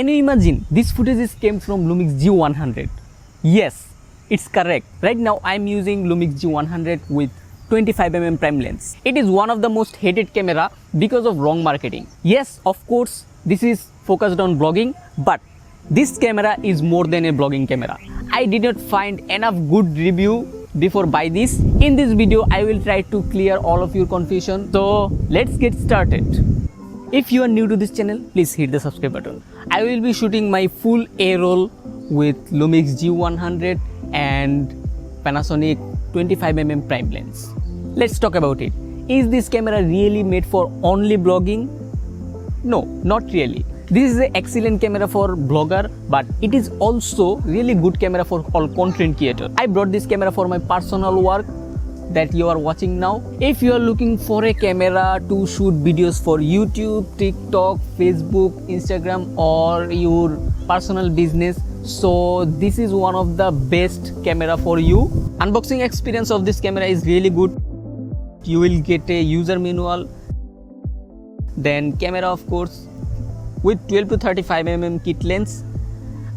Can you imagine? This footage came from Lumix g100. Yes, it's correct. Right now I'm using Lumix g100 with 25mm prime lens. It is one of the most hated camera because of wrong marketing. Yes, of course, this is focused on vlogging, but this camera is more than a vlogging camera. I did not find enough good review before buy this. In this video, I will try to clear all of your confusion. So let's get started. If you are new to this channel, please hit the subscribe button. I will be shooting my full A roll with Lumix g100 and Panasonic 25mm prime lens. Let's talk about it. Is this camera really made for only vlogging? No, not really. This is an excellent camera for vlogger, but it is also really good camera for all content creator. I brought this camera for my personal work that you are watching now. If you are looking for a camera to shoot videos for YouTube, TikTok, Facebook, Instagram, or your personal business, so this is one of the best camera for you. Unboxing experience of this camera is really good. You will get a user manual, then camera of course with 12 to 35mm kit lens.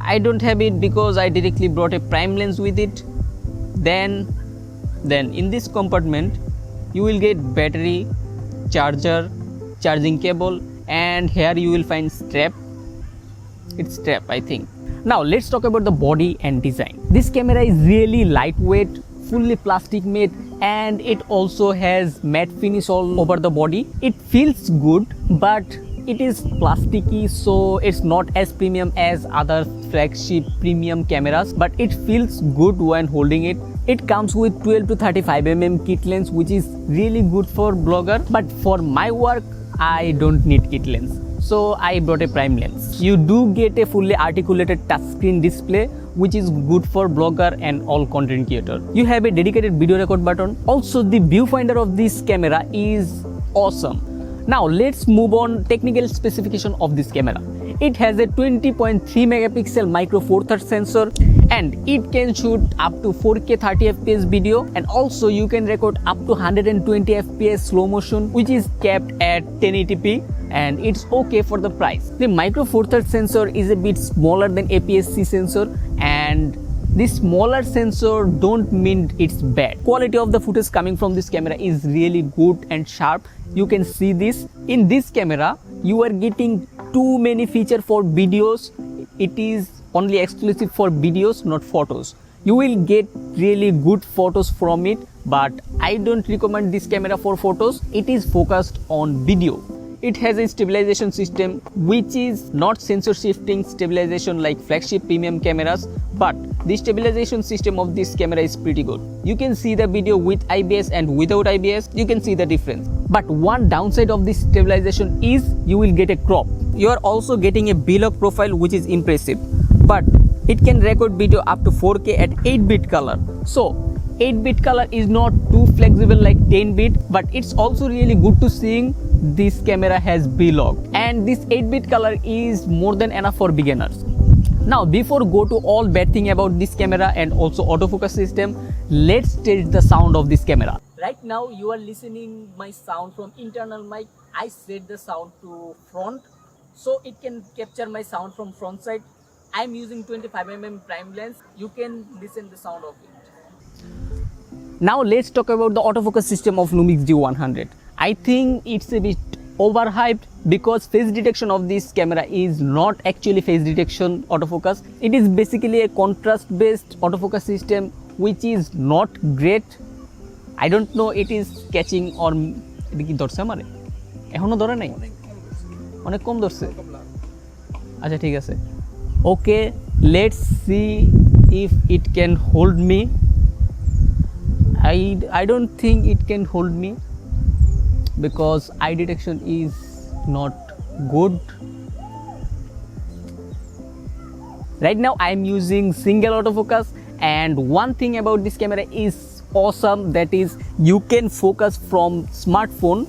I don't have it because I directly brought a prime lens with it. Then in this compartment you will get battery, charger, charging cable, and here you will find strap. It's strap, I think. Now let's talk about the body and design. This camera is really lightweight, fully plastic made, and it also has matte finish all over the body. It feels good, but it is plasticky, so it's not as premium as other flagship premium cameras, but it feels good when holding it. It comes with 12 to 35mm kit lens, which is really good for vlogger, but for my work I don't need kit lens, so I brought a prime lens. You do get a fully articulated touchscreen display, which is good for vlogger and all content creator. You have a dedicated video record button. Also, the viewfinder of this camera is awesome. Now let's move on technical specification of this camera. It has a 20.3 megapixel micro four thirds sensor, and it can shoot up to 4K 30 fps video, and also you can record up to 120 fps slow motion, which is capped at 1080p, and it's okay for the price. The micro four thirds sensor is a bit smaller than APS-C sensor, and this smaller sensor don't mean it's bad. Quality of the footage coming from this camera is really good and sharp. You can see this. In this camera, you are getting too many features for videos. It is only exclusive for videos, not photos. You will get really good photos from it, but I don't recommend this camera for photos. It is focused on video. It has a stabilization system which is not sensor shifting stabilization like flagship premium cameras, but the stabilization system of this camera is pretty good. You can see the video with IBS and without IBS. You can see the difference. But one downside of this stabilization is you will get a crop. You are also getting a B-log profile, which is impressive, but it can record video up to 4K at 8-bit color. So 8-bit color is not too flexible like 10-bit, but it's also really good to seeing this camera has B-log, and this 8-bit color is more than enough for beginners. Now before go to all bad thing about this camera and also autofocus system, let's test the sound of this camera. Right now you are listening my sound from internal mic. I set the sound to front so it can capture my sound from front side. I'm using 25mm prime lens. You can listen the sound of it. Now let's talk about the autofocus system of Lumix g100. I think it's a bit overhyped because face detection of this camera is not actually face detection autofocus. It is basically a contrast based autofocus system, which is not great. I don't know it is catching or কি ধরছে আমারে এখনো ধরে নাই অনেক কম ধরছে আচ্ছা ঠিক আছে ওকে let's see if it can hold me. I don't think it can hold me because eye detection is not good. Right now I am using single autofocus, and one thing about this camera is awesome, that is you can focus from smartphone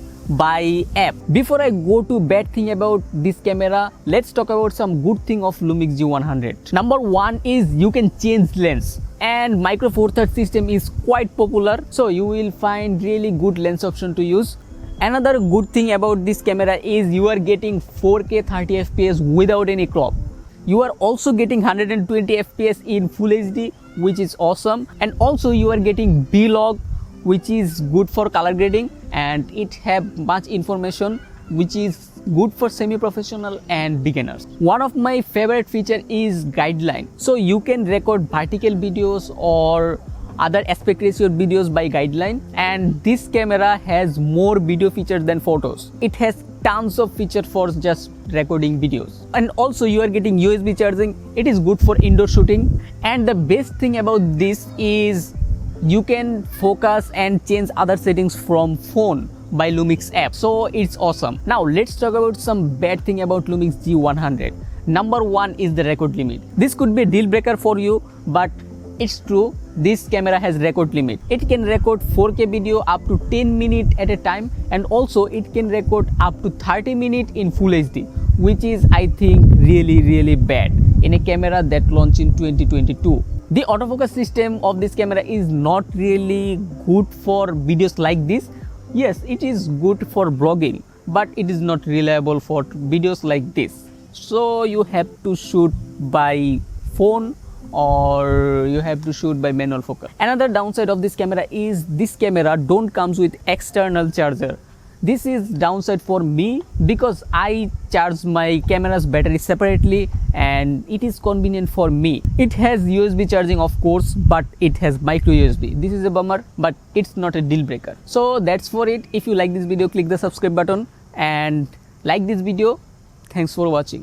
by app. Before I go to bad thing about this camera, let's talk about some good thing of Lumix g100. Number one is you can change lens, and micro four thirds system is quite popular, so you will find really good lens option to use. Another good thing about this camera is you are getting 4K 30 fps without any crop. You are also getting 120 fps in full HD, which is awesome, and also you are getting B-log, which is good for color grading, and it have much information which is good for semi-professional and beginners. One of my favorite feature is Guideline. So you can record vertical videos or other aspect ratio videos by Guideline, and this camera has more video features than photos. It has tons of features for just recording videos, and also you are getting USB charging. It is good for indoor shooting, and the best thing about this is you can focus and change other settings from phone by Lumix app, so it's awesome. Now let's talk about some bad thing about Lumix G100. Number one is the record limit. This could be a deal breaker for you, but it's true, this camera has record limit. It can record 4K video up to 10 minutes at a time, and also it can record up to 30 minutes in full HD, which is I think really bad in a camera that launched in 2022. The autofocus system of this camera is not really good for videos like this. Yes, it is good for vlogging, but it is not reliable for videos like this. So you have to shoot by phone or you have to shoot by manual focus. Another downside of this camera is this camera don't comes with external charger. This is downside for me because I charge my camera's battery separately and it is convenient for me. It has USB charging of course, but it has micro USB. This is a bummer, but it's not a deal breaker. So that's for it. If you like this video, click the subscribe button and like this video. Thanks for watching.